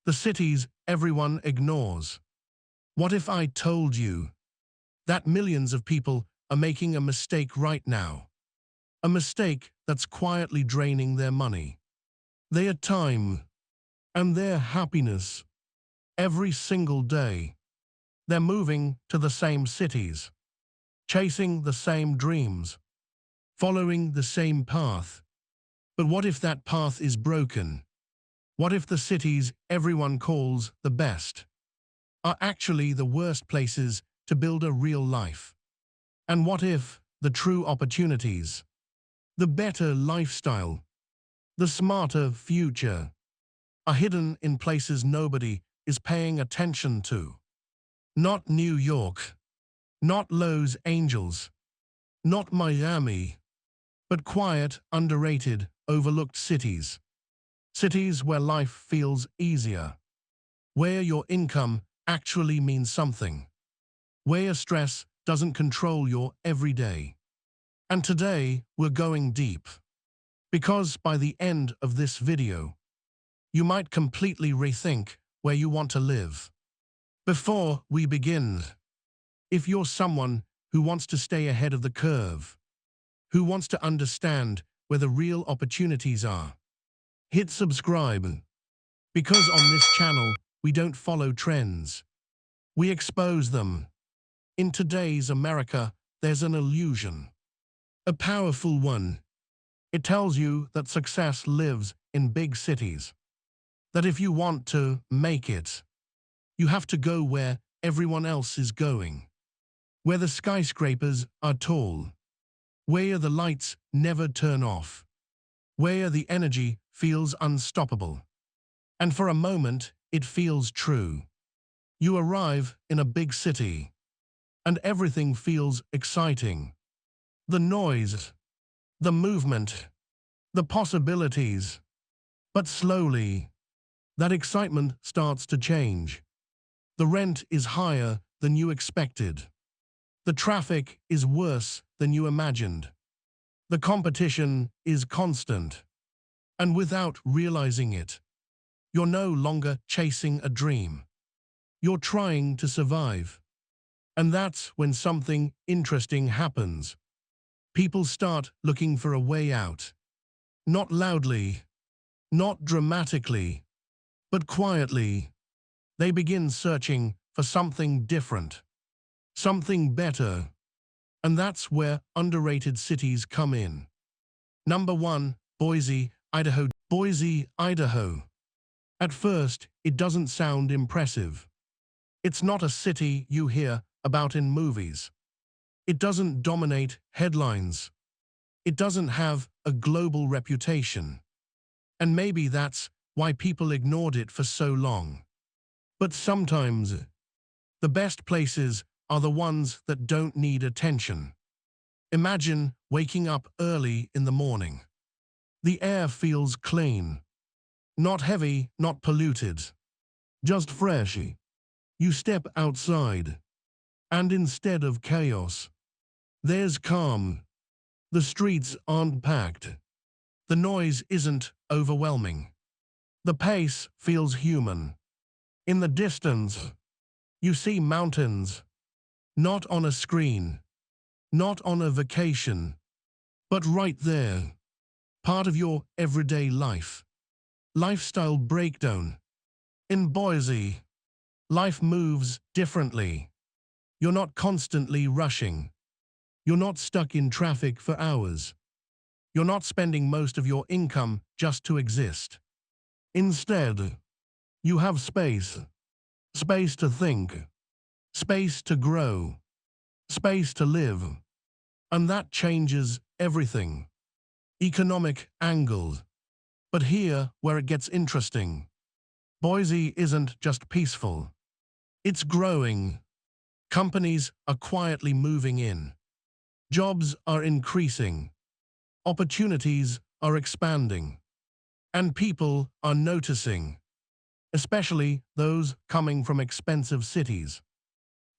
The cities everyone ignores. What if I told you that millions of people are making a mistake right now? A mistake that's quietly draining their money, their time, and their happiness every single day. They're moving to the same cities, chasing the same dreams, following the same path. But what if that path is broken? What if the cities everyone calls the best are actually the worst places to build a real life? And what if the true opportunities, the better lifestyle, the smarter future are hidden in places nobody is paying attention to? Not New York, not Los Angeles, not Miami, but quiet, underrated, overlooked cities. Cities where life feels easier, where your income actually means something, where stress doesn't control your everyday. And today, we're going deep. Because by the end of this video, you might completely rethink where you want to live. Before we begin, if you're someone who wants to stay ahead of the curve, who wants to understand where the real opportunities are, hit subscribe. Because on this channel, we don't follow trends. We expose them. In today's America, there's an illusion, a powerful one. It tells you that success lives in big cities, that if you want to make it, you have to go where everyone else is going, where the skyscrapers are tall, where the lights never turn off, where the energy feels unstoppable. And for a moment, it feels true. You arrive in a big city, and everything feels exciting. The noise, the movement, the possibilities. But slowly, that excitement starts to change. The rent is higher than you expected. The traffic is worse than you imagined. The competition is constant. And without realizing it, you're no longer chasing a dream. You're trying to survive. And that's when something interesting happens. People start looking for a way out. Not loudly, not dramatically, but quietly. They begin searching for something different, something better. And that's where underrated cities come in. Number 1, Boise, Idaho. Boise, Idaho. At first, it doesn't sound impressive. It's not a city you hear about in movies. It doesn't dominate headlines. It doesn't have a global reputation. And maybe that's why people ignored it for so long. But sometimes, the best places are the ones that don't need attention. Imagine waking up early in the morning. The air feels clean. Not heavy, not polluted. Just fresh. You step outside, and instead of chaos, there's calm. The streets aren't packed. The noise isn't overwhelming. The pace feels human. In the distance, you see mountains, not on a screen, not on a vacation, but right there, part of your everyday life. Lifestyle breakdown. In Boise, life moves differently. You're not constantly rushing. You're not stuck in traffic for hours. You're not spending most of your income just to exist. Instead, you have space. Space to think. Space to grow. Space to live. And that changes everything. Economic angle. But here where it gets interesting. Boise isn't just peaceful. It's growing. Companies are quietly moving in. Jobs are increasing. Opportunities are expanding. And people are noticing. Especially those coming from expensive cities.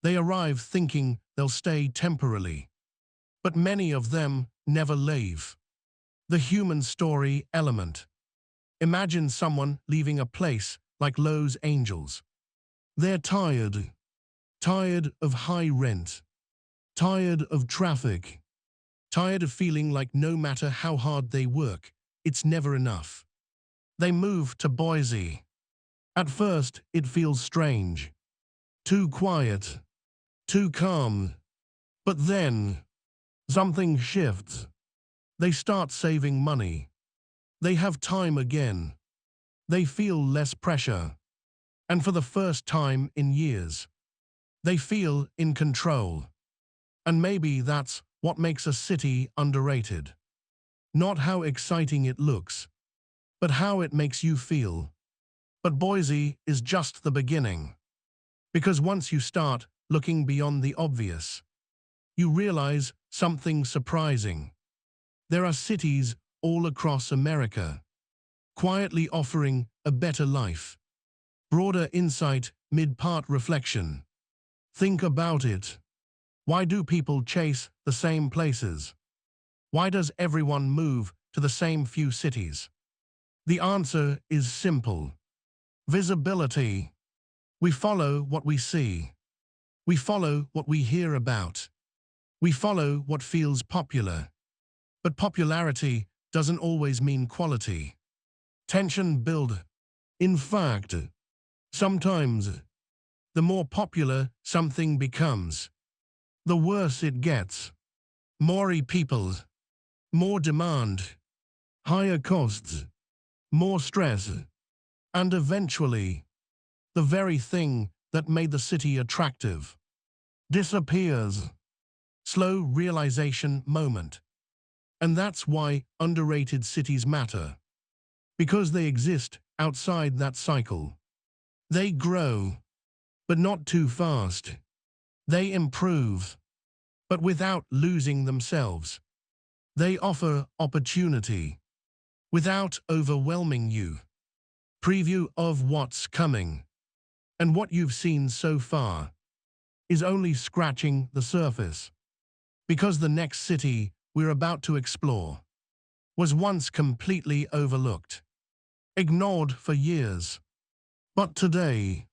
They arrive thinking they'll stay temporarily. But many of them never leave. The human story element. Imagine someone leaving a place like Lowe's angels. They're tired. Tired of high rent. Tired of traffic. Tired of feeling like no matter how hard they work, it's never enough. They move to Boise. At first, it feels strange. Too quiet. Too calm. But then, something shifts. They start saving money. They have time again. They feel less pressure. And for the first time in years, they feel in control. And maybe that's what makes a city underrated. Not how exciting it looks, but how it makes you feel. But Boise is just the beginning. Because once you start looking beyond the obvious, you realize something surprising. There are cities all across America, quietly offering a better life. Broader insight, mid-part reflection. Think about it. Why do people chase the same places? Why does everyone move to the same few cities? The answer is simple. Visibility. We follow what we see. We follow what we hear about. We follow what feels popular. But popularity doesn't always mean quality. Tension builds. In fact, sometimes, the more popular something becomes, the worse it gets. More people, more demand, higher costs, more stress, and eventually, the very thing that made the city attractive disappears. Slow realization moment. And that's why underrated cities matter. Because they exist outside that cycle. They grow, but not too fast. They improve, but without losing themselves. They offer opportunity, without overwhelming you. Preview of what's coming. And what you've seen so far is only scratching the surface. Because the next city we're about to explore was once completely overlooked, ignored for years. But today,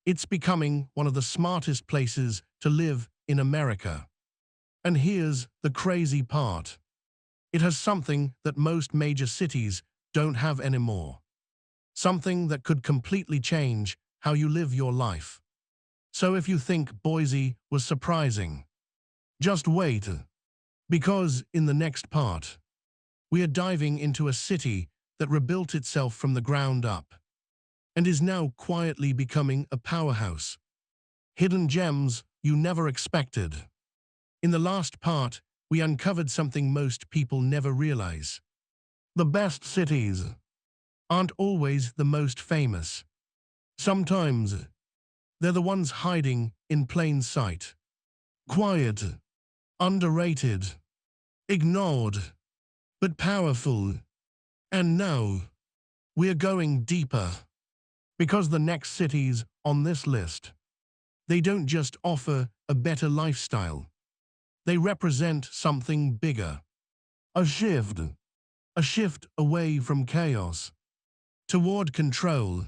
it's becoming one of the smartest places to live in America. And here's the crazy part. It has something that most major cities don't have anymore. Something that could completely change how you live your life. So if you think Boise was surprising, just wait. Because in the next part, we are diving into a city that rebuilt itself from the ground up and is now quietly becoming a powerhouse. Hidden gems you never expected. In the last part, we uncovered something most people never realize. The best cities aren't always the most famous. Sometimes, they're the ones hiding in plain sight. Quiet, underrated, ignored, but powerful. And now, we're going deeper. Because the next cities on this list, they don't just offer a better lifestyle. They represent something bigger. A shift. A shift away from chaos, toward control.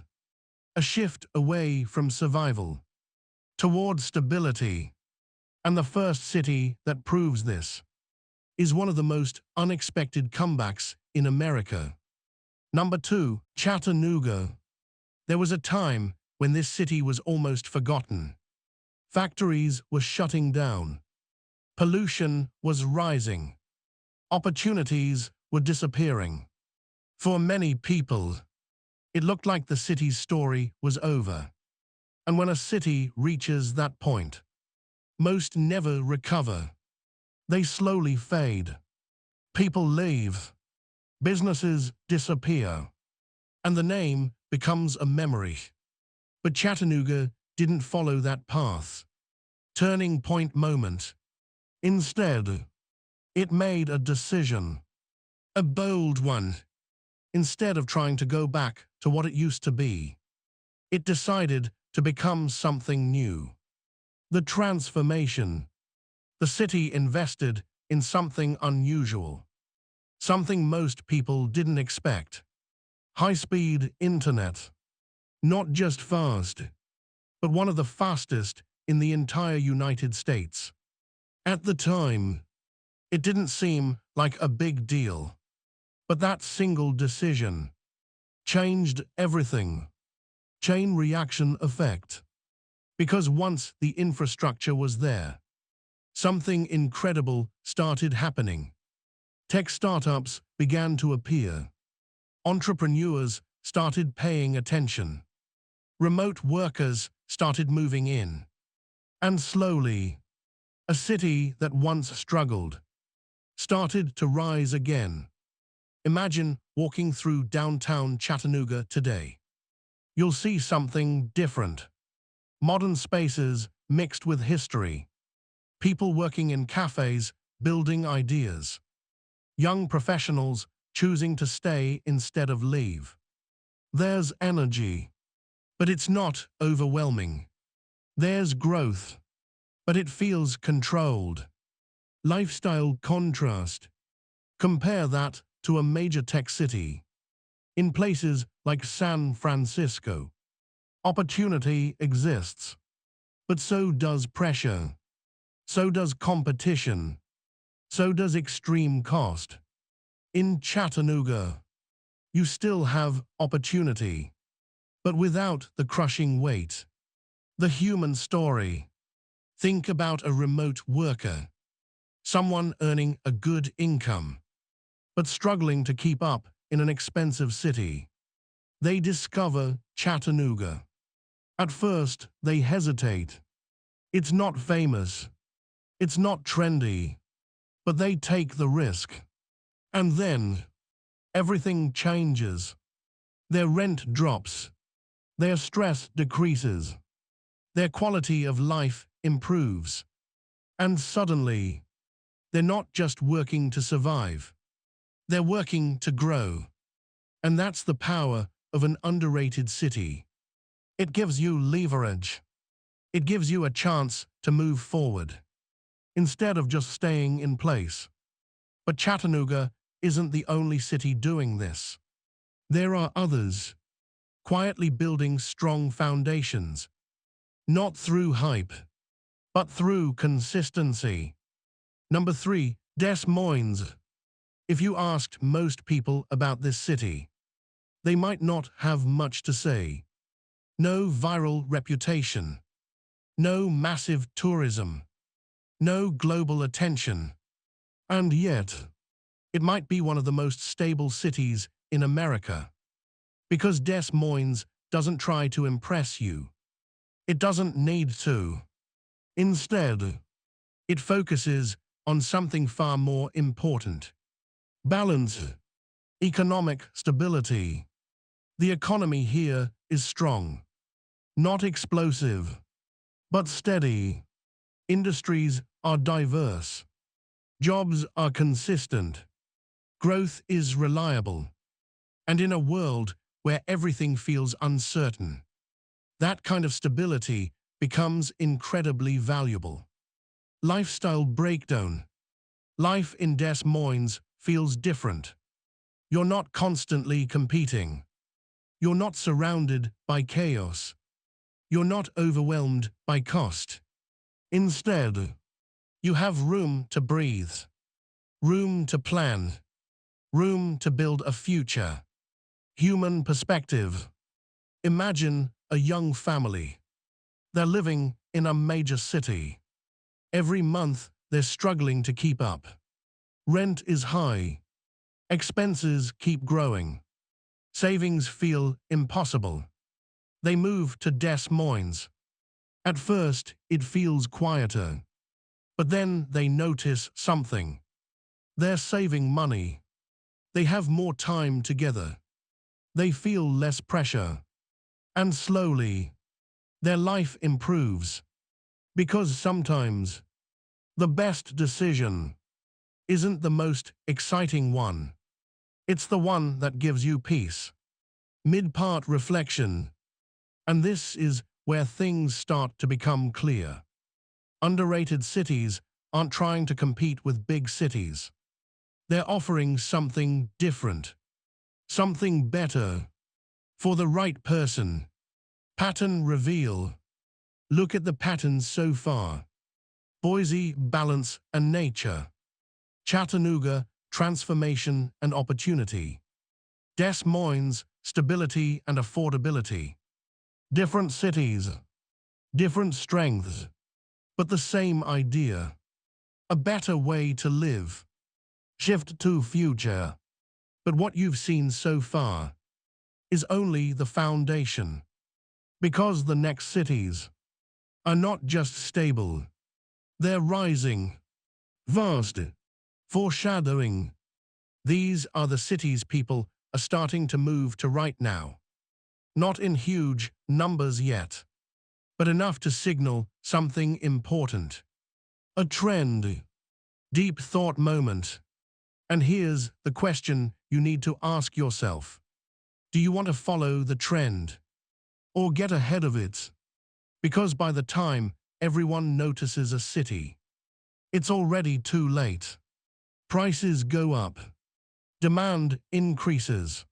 A shift away from survival, toward stability. And the first city that proves this is one of the most unexpected comebacks in America. Number 2, Chattanooga. There was a time when this city was almost forgotten. Factories were shutting down. Pollution was rising. Opportunities were disappearing. For many people, it looked like the city's story was over. And when a city reaches that point, most never recover. They slowly fade. People leave. Businesses disappear. And the name becomes a memory. But Chattanooga didn't follow that path. Turning point moment. Instead, it made a decision. A bold one. Instead of trying to go back to what it used to be, it decided to become something new. The transformation. The city invested in something unusual. Something most people didn't expect. High-speed internet. Not just fast, but one of the fastest in the entire United States. At the time, it didn't seem like a big deal, but that single decision changed everything. Chain reaction effect. Because once the infrastructure was there, something incredible started happening. Tech startups began to appear. Entrepreneurs started paying attention. Remote workers started moving in. And slowly, a city that once struggled started to rise again. Imagine walking through downtown Chattanooga today. You'll see something different. Modern spaces mixed with history. People working in cafes, building ideas. Young professionals choosing to stay instead of leave. There's energy, but it's not overwhelming. There's growth, but it feels controlled. Lifestyle contrast. Compare that to a major tech city. In places like San Francisco, opportunity exists, but so does pressure. So does competition. So does extreme cost. In Chattanooga, you still have opportunity, but without the crushing weight. The human story. Think about a remote worker, someone earning a good income, but struggling to keep up in an expensive city. They discover Chattanooga. At first, they hesitate. It's not famous. It's not trendy. But they take the risk. And then, everything changes. Their rent drops. Their stress decreases. Their quality of life improves. And suddenly, they're not just working to survive. They're working to grow. And that's the power of an underrated city. It gives you leverage. It gives you a chance to move forward, instead of just staying in place. But Chattanooga isn't the only city doing this. There are others, quietly building strong foundations, not through hype, but through consistency. Number 3, Des Moines. If you asked most people about this city, they might not have much to say. No viral reputation. No massive tourism. No global attention. And yet, it might be one of the most stable cities in America. Because Des Moines doesn't try to impress you. It doesn't need to. Instead, it focuses on something far more important. Balance. Economic stability. The economy here is strong. Not explosive, but steady. Industries are diverse. Jobs are consistent. Growth is reliable. And in a world where everything feels uncertain, that kind of stability becomes incredibly valuable. Lifestyle breakdown. Life in Des Moines feels different. You're not constantly competing. You're not surrounded by chaos. You're not overwhelmed by cost. Instead, you have room to breathe, room to plan, room to build a future. Human perspective. Imagine a young family. They're living in a major city. Every month, they're struggling to keep up. Rent is high. Expenses keep growing. Savings feel impossible. They move to Des Moines. At first, it feels quieter. But then they notice something. They're saving money. They have more time together. They feel less pressure. And slowly, their life improves. Because sometimes, the best decision isn't the most exciting one. It's the one that gives you peace. Mid-part reflection. And this is where things start to become clear. Underrated cities aren't trying to compete with big cities. They're offering something different, something better, for the right person. Pattern reveal. Look at the patterns so far. Boise, balance and nature. Chattanooga, transformation and opportunity. Des Moines, stability and affordability. Different cities, different strengths, but the same idea. A better way to live. Shift to future. But what you've seen so far is only the foundation. Because the next cities are not just stable, they're rising, vast, foreshadowing. These are the cities people are starting to move to right now. Not in huge numbers yet, but enough to signal something important. A trend, deep thought moment. And here's the question you need to ask yourself. Do you want to follow the trend or get ahead of it? Because by the time everyone notices a city, it's already too late. Prices go up, demand increases,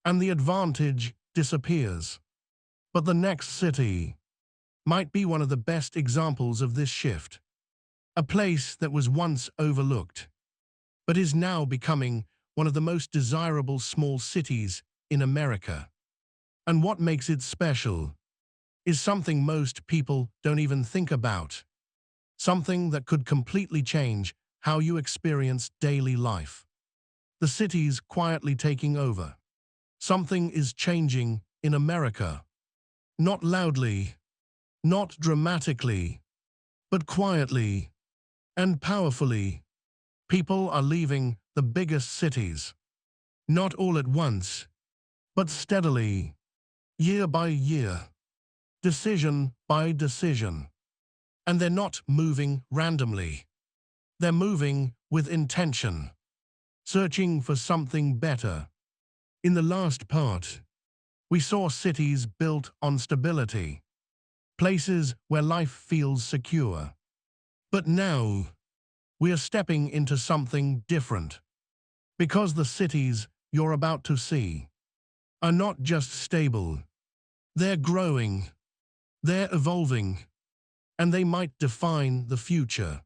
and the advantage disappears. But the next city might be one of the best examples of this shift. A place that was once overlooked, but is now becoming one of the most desirable small cities in America. And what makes it special is something most people don't even think about. Something that could completely change how you experience daily life. The city's quietly taking over. Something is changing in America. Not loudly, not dramatically, but quietly and powerfully. People are leaving the biggest cities. Not all at once, but steadily, year by year, decision by decision. And they're not moving randomly. They're moving with intention, searching for something better. In the last part, we saw cities built on stability, places where life feels secure. But now, we are stepping into something different, because the cities you're about to see are not just stable. They're growing, they're evolving, and they might define the future.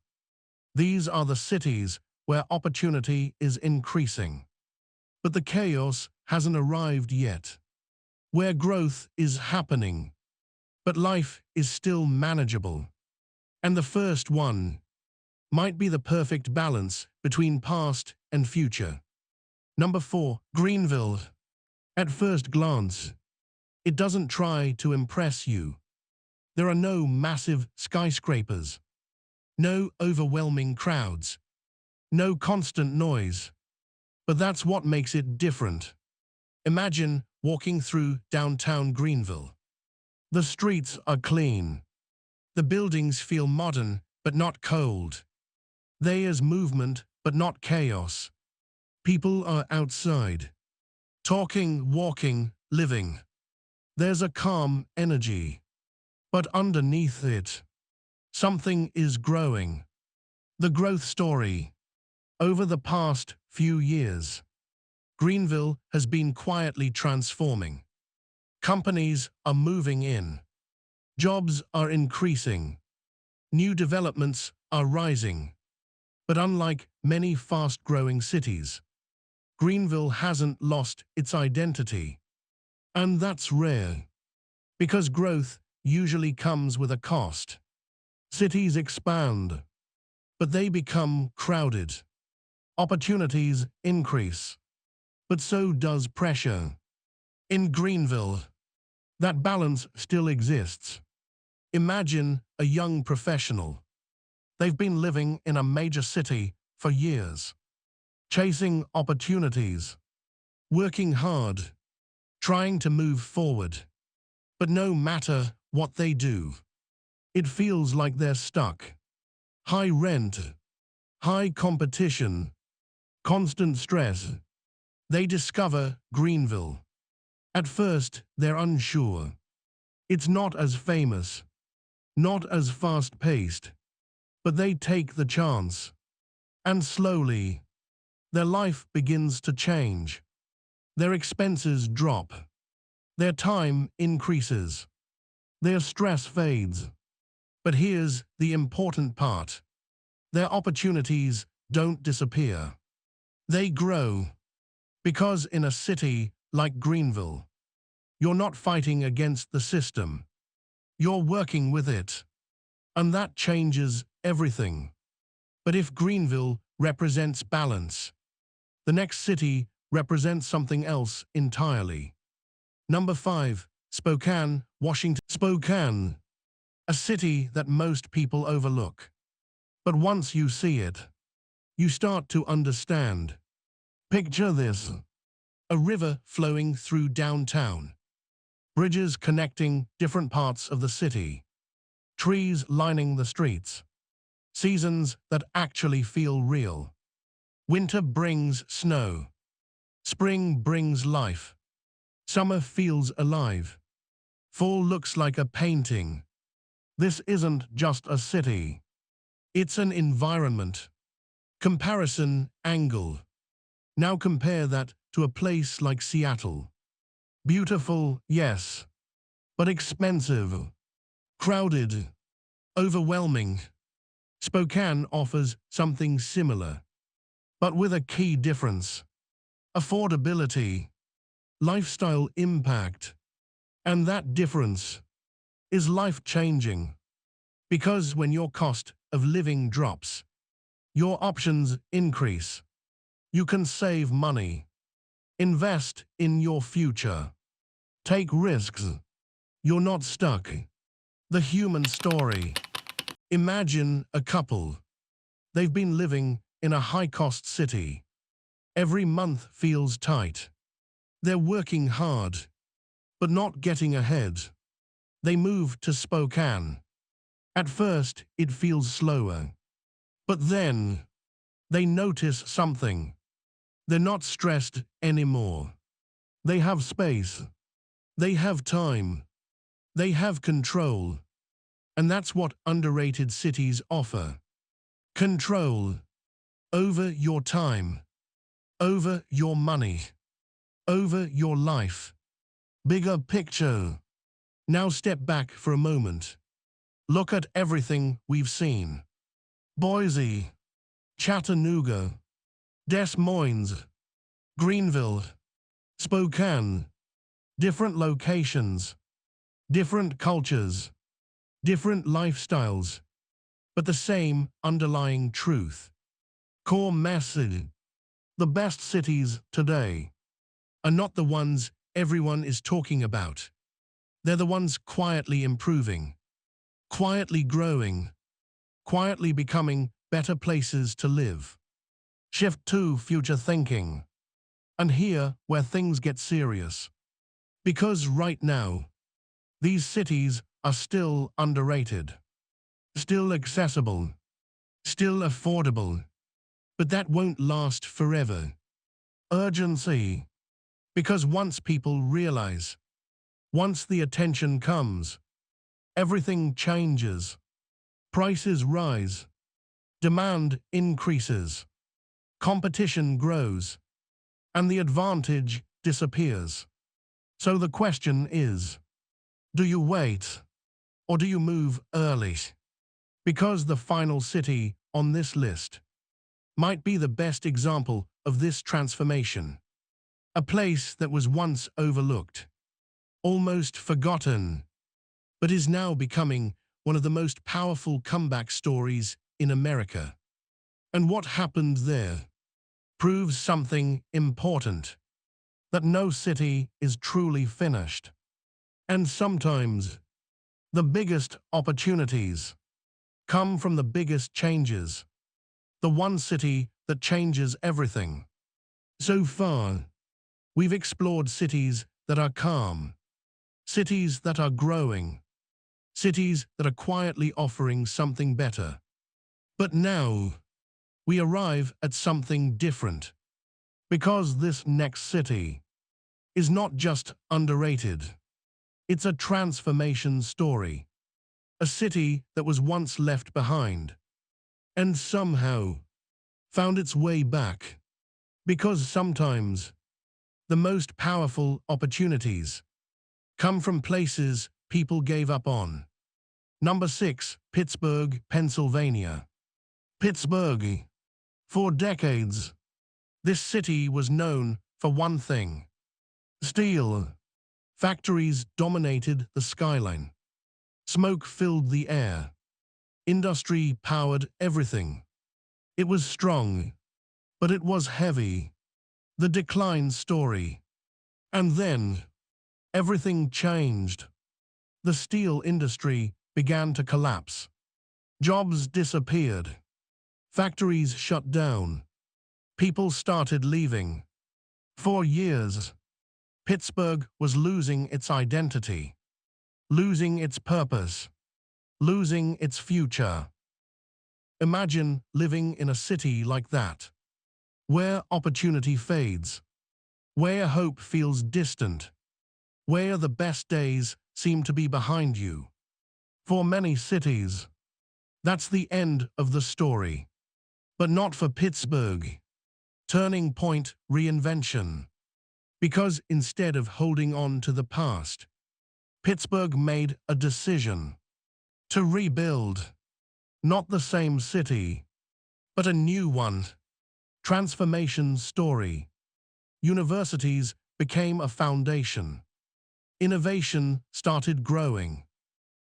These are the cities where opportunity is increasing, but the chaos hasn't arrived yet. Where growth is happening, but life is still manageable. And the first one might be the perfect balance between past and future. Number 4, Greenville. At first glance, it doesn't try to impress you. There are no massive skyscrapers, no overwhelming crowds, no constant noise. But that's what makes it different. Imagine walking through downtown Greenville. The streets are clean. The buildings feel modern, but not cold. There's movement, but not chaos. People are outside, talking, walking, living. There's a calm energy. But underneath it, something is growing. The growth story. Over the past few years, Greenville has been quietly transforming. Companies are moving in. Jobs are increasing. New developments are rising. But unlike many fast-growing cities, Greenville hasn't lost its identity. And that's rare, because growth usually comes with a cost. Cities expand, but they become crowded. Opportunities increase, but so does pressure. In Greenville, that balance still exists. Imagine a young professional. They've been living in a major city for years, chasing opportunities, working hard, trying to move forward. But no matter what they do, it feels like they're stuck. High rent, high competition, constant stress. They discover Greenville. At first, they're unsure. It's not as famous, not as fast-paced, but they take the chance. And slowly, their life begins to change. Their expenses drop. Their time increases. Their stress fades. But here's the important part. Their opportunities don't disappear. They grow. Because in a city like Greenville, you're not fighting against the system. You're working with it. And that changes everything. But if Greenville represents balance, the next city represents something else entirely. Number 5, Spokane, Washington. Spokane, a city that most people overlook. But once you see it, you start to understand. Picture this: a river flowing through downtown, bridges connecting different parts of the city, trees lining the streets, seasons that actually feel real. Winter brings snow. Spring brings life. Summer feels alive. Fall looks like a painting. This isn't just a city. It's an environment. Comparison angle. Now compare that to a place like Seattle. Beautiful, yes, but expensive, crowded, overwhelming. Spokane offers something similar, but with a key difference: affordability, lifestyle impact. And that difference is life-changing. Because when your cost of living drops, your options increase. You can save money, invest in your future, take risks. You're not stuck. The human story. Imagine a couple. They've been living in a high-cost city. Every month feels tight. They're working hard, but not getting ahead. They move to Spokane. At first, it feels slower. But then, they notice something. They're not stressed anymore. They have space. They have time. They have control. And that's what underrated cities offer. Control over your time, over your money, over your life. Bigger picture. Now step back for a moment. Look at everything we've seen. Boise, Chattanooga, Des Moines, Greenville, Spokane. Different locations, different cultures, different lifestyles, but the same underlying truth. Core message: the best cities today are not the ones everyone is talking about. They're the ones quietly improving, quietly growing, quietly becoming better places to live. Shift to future thinking. And here where things get serious. Because right now, these cities are still underrated, still accessible, still affordable. But that won't last forever. Urgency. Because once people realize, once the attention comes, everything changes. Prices rise. Demand increases. Competition grows. And the advantage disappears. So the question is, do you wait or do you move early? Because the final city on this list might be the best example of this transformation. A place that was once overlooked, almost forgotten, but is now becoming one of the most powerful comeback stories in America. And what happened there proves something important: that no city is truly finished. And sometimes the biggest opportunities come from the biggest changes. The one city that changes everything. So far, we've explored cities that are calm, cities that are growing, cities that are quietly offering something better. But now, we arrive at something different. Because this next city is not just underrated. It's a transformation story. A city that was once left behind and somehow found its way back. Because sometimes the most powerful opportunities come from places people gave up on. Number 6, Pittsburgh, Pennsylvania. Pittsburgh. For decades, this city was known for one thing: steel. Factories dominated the skyline. Smoke filled the air. Industry powered everything. It was strong, but it was heavy. The decline story. And then, everything changed. The steel industry began to collapse. Jobs disappeared. Factories shut down. People started leaving. For years, Pittsburgh was losing its identity, losing its purpose, losing its future. Imagine living in a city like that, where opportunity fades, where hope feels distant, where the best days seem to be behind you. For many cities, that's the end of the story. But not for Pittsburgh. Turning point: reinvention. Because instead of holding on to the past, Pittsburgh made a decision to rebuild. Not the same city, but a new one. Transformation story. Universities became a foundation. Innovation started growing.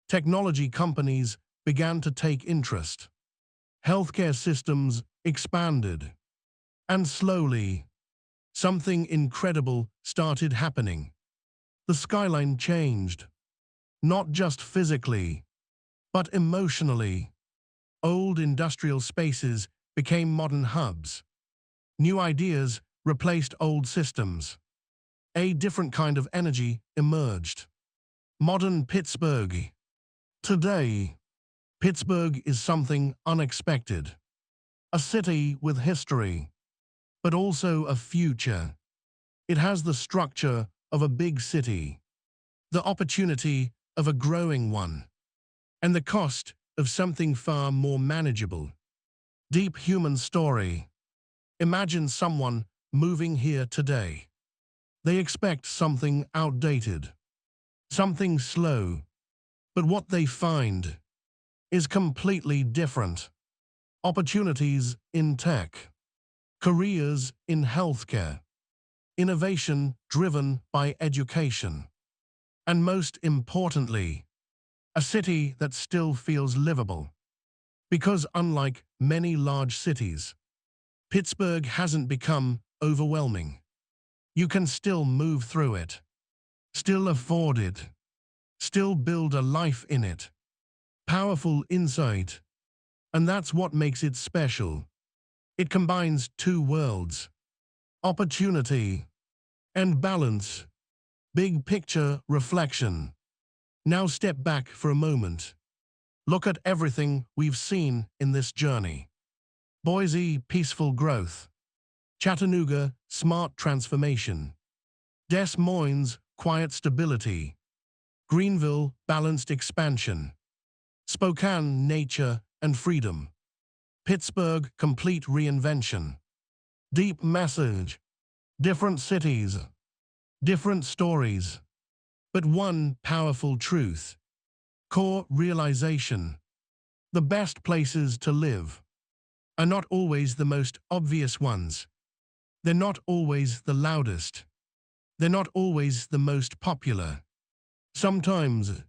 Technology companies began to take interest. Healthcare systems expanded. And slowly, something incredible started happening. The skyline changed. Not just physically, but emotionally. Old industrial spaces became modern hubs. New ideas replaced old systems. A different kind of energy emerged. Modern Pittsburgh. Today, Pittsburgh is something unexpected. A city with history, but also a future. It has the structure of a big city, the opportunity of a growing one, and the cost of something far more manageable. Deep human story. Imagine someone moving here today. They expect something outdated, something slow, but what they find is completely different. Opportunities in tech, careers in healthcare, innovation driven by education, and most importantly, a city that still feels livable. Because unlike many large cities, Pittsburgh hasn't become overwhelming. You can still move through it, still afford it, still build a life in it. Powerful insight. And that's what makes it special. It combines two worlds: opportunity and balance. Big picture reflection. Now step back for a moment. Look at everything we've seen in this journey. Boise, peaceful growth. Chattanooga, smart transformation. Des Moines, quiet stability. Greenville, balanced expansion. Spokane, nature and freedom. Pittsburgh, complete reinvention. Deep message. Different cities, different stories, but one powerful truth. Core realization. The best places to live are not always the most obvious ones. They're not always the loudest. They're not always the most popular. Sometimes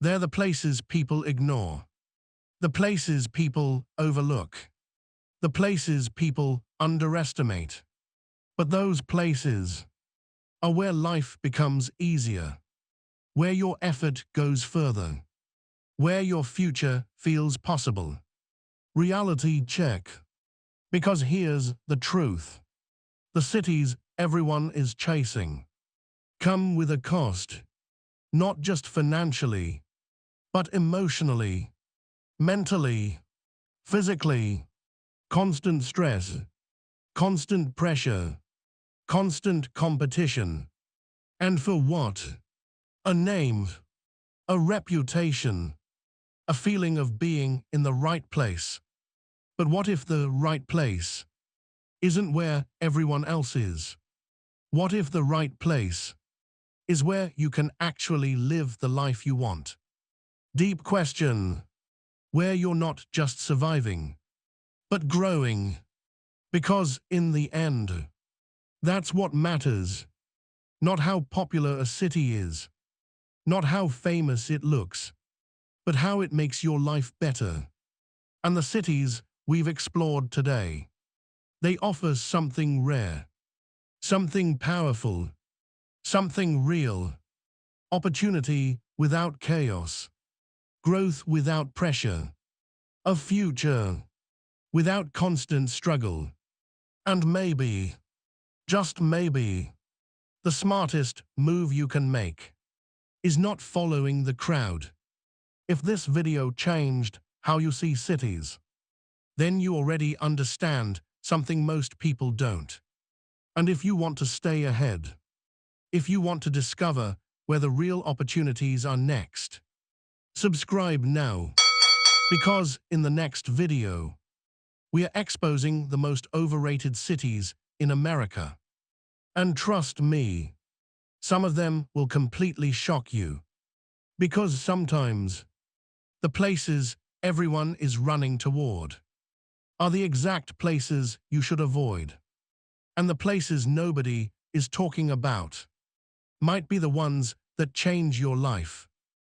they're the places people ignore, the places people overlook, the places people underestimate. But those places are where life becomes easier, where your effort goes further, where your future feels possible. Reality check. Because here's the truth. The cities everyone is chasing come with a cost, not just financially, but emotionally, mentally, physically. Constant stress, constant pressure, constant competition. And for what? A name, a reputation, a feeling of being in the right place. But what if the right place isn't where everyone else is? What if the right place is where you can actually live the life you want. Deep question, where you're not just surviving, but growing. Because in the end, that's what matters. Not how popular a city is, not how famous it looks, but how it makes your life better. And the cities we've explored today, they offer something rare, something powerful, something real. Opportunity without chaos, growth without pressure, a future without constant struggle. And maybe, just maybe, the smartest move you can make is not following the crowd. If this video changed how you see cities, then you already understand something most people don't. And if you want to stay ahead, if you want to discover where the real opportunities are next, subscribe now, because in the next video, we are exposing the most overrated cities in America. And trust me, some of them will completely shock you. Because sometimes, the places everyone is running toward are the exact places you should avoid. And the places nobody is talking about might be the ones that change your life.